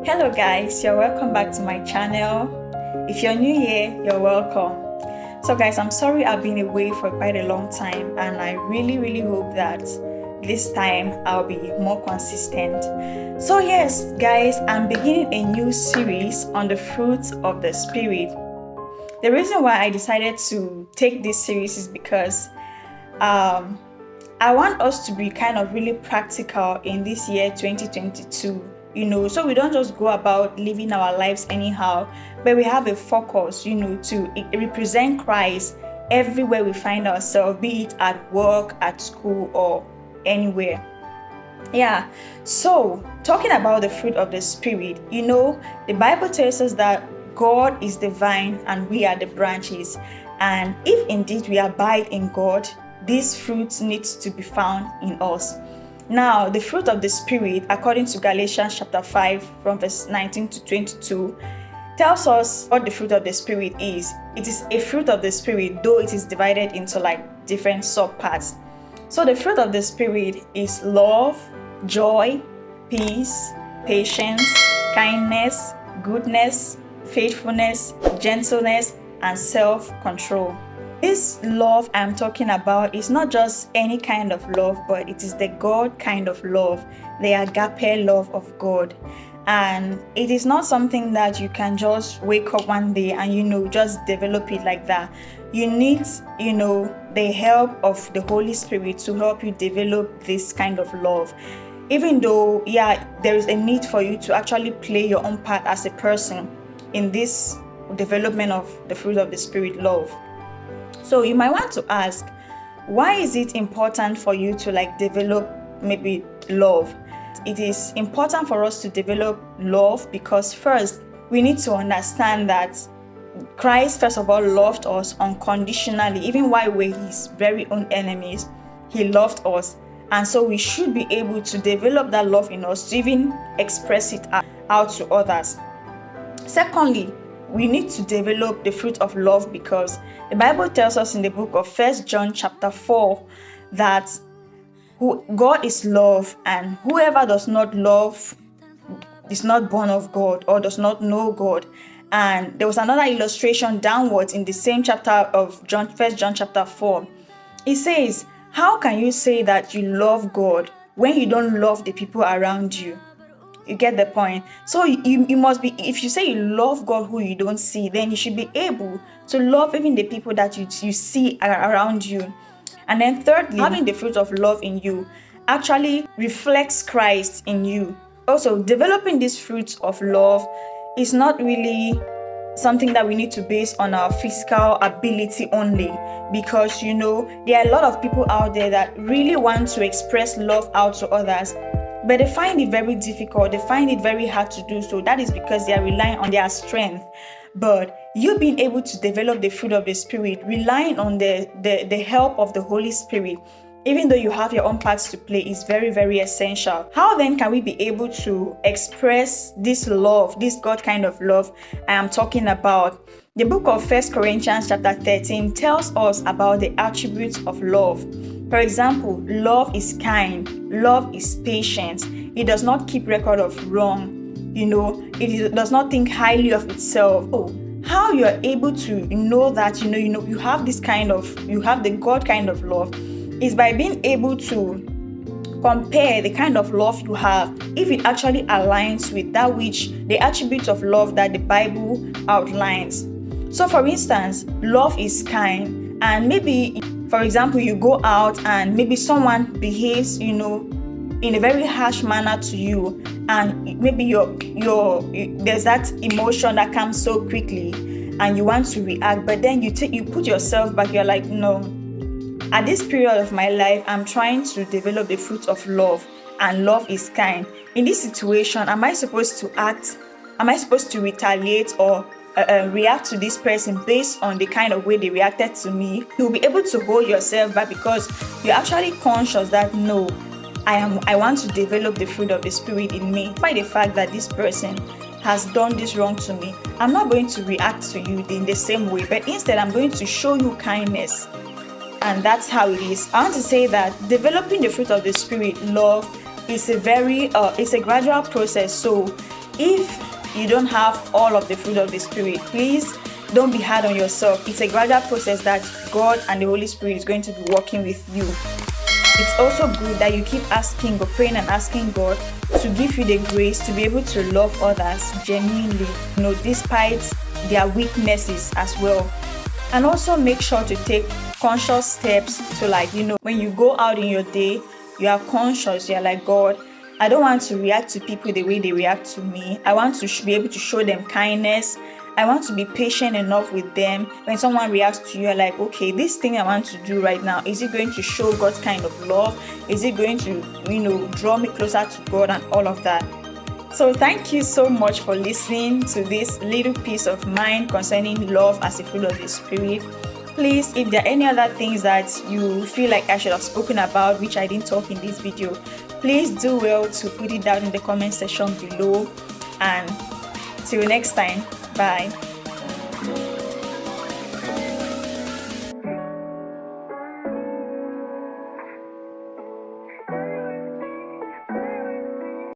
Hello guys, you're welcome back to my channel. If you're new here, you're welcome. So guys, I'm sorry I've been away for quite a long time, and I really hope that this time I'll be more consistent. So yes guys, I'm beginning a new series on the fruits of the Spirit. The reason why I decided to take this series is because I want us to be kind of really practical in this year 2022. So we don't just go about living our lives anyhow, but we have a focus, to represent Christ everywhere we find ourselves, be it at work, at school, or anywhere. Yeah, so talking about the fruit of the Spirit, the Bible tells us that God is the vine and we are the branches. And if indeed we abide in God, these fruits need to be found in us. Now, the fruit of the Spirit, according to Galatians chapter 5, from verse 19 to 22, tells us what the fruit of the Spirit is. It is a fruit of the Spirit, though it is divided into different subparts. So the fruit of the Spirit is love, joy, peace, patience, kindness, goodness, faithfulness, gentleness, and self-control. This love I'm talking about is not just any kind of love, but it is the God kind of love, the agape love of God. And it is not something that you can just wake up one day and just develop it like that. You need the help of the Holy Spirit to help you develop this kind of love. Even though there is a need for you to actually play your own part as a person in this development of the fruit of the Spirit, love. So you might want to ask, why is it important for you to develop maybe love? It is important for us to develop love because first, we need to understand that Christ first of all loved us unconditionally. Even while we were his very own enemies, he loved us. And so we should be able to develop that love in us to even express it out to others. Secondly, we need to develop the fruit of love because the Bible tells us in the book of 1 John chapter 4 that God is love, and whoever does not love is not born of God or does not know God. And there was another illustration downwards in the same chapter of 1 John chapter 4. It says, how can you say that you love God when you don't love the people around you? You get the point. So you must be, if you say you love God who you don't see, then you should be able to love even the people that you see around you. And then thirdly, having the fruit of love in you actually reflects Christ in you. Also, developing this fruit of love is not really something that we need to base on our physical ability only, because there are a lot of people out there that really want to express love out to others, but they find it very difficult. They find it very hard to do so. That is because they are relying on their strength. But you being able to develop the fruit of the Spirit, relying on the help of the Holy Spirit, even though you have your own parts to play, is very essential. How then can we be able to express this love, this God kind of love I am talking about? The book of 1 Corinthians chapter 13 tells us about the attributes of love. For example, love is kind, love is patient, it does not keep record of wrong, it does not think highly of itself. How you are able to know that you have the God kind of love is by being able to compare the kind of love you have, if it actually aligns with that which the attributes of love that the Bible outlines. So for instance, love is kind, and maybe, for example, you go out and maybe someone behaves, in a very harsh manner to you, and maybe there's that emotion that comes so quickly and you want to react, but then you put yourself back. You're like, no, at this period of my life, I'm trying to develop the fruit of love, and love is kind. In this situation, am I supposed to act? Am I supposed to retaliate or react to this person based on the kind of way they reacted to me? You'll be able to hold yourself back because you're actually conscious that no, I want to develop the fruit of the Spirit in me. By the fact that this person has done this wrong to me, I'm not going to react to you in the same way, but instead I'm going to show you kindness. And that's how it is. I want to say that developing the fruit of the Spirit, love, is a gradual process. So if you don't have all of the fruit of the Spirit, please don't be hard on yourself. It's a gradual process that God and the Holy Spirit is going to be working with you. It's also good that you keep asking or praying and asking God to give you the grace to be able to love others genuinely, despite their weaknesses as well. And also make sure to take conscious steps to when you go out in your day, you are conscious, you're like, God, I don't want to react to people the way they react to me. I want to be able to show them kindness. I want to be patient enough with them. When someone reacts to you, you're like, okay, this thing I want to do right now, is it going to show God's kind of love? Is it going to, draw me closer to God and all of that? So thank you so much for listening to this little piece of mine concerning love as a fruit of the Spirit. Please, if there are any other things that you feel like I should have spoken about, which I didn't talk in this video, please do well to put it down in the comment section below. And till next time, bye.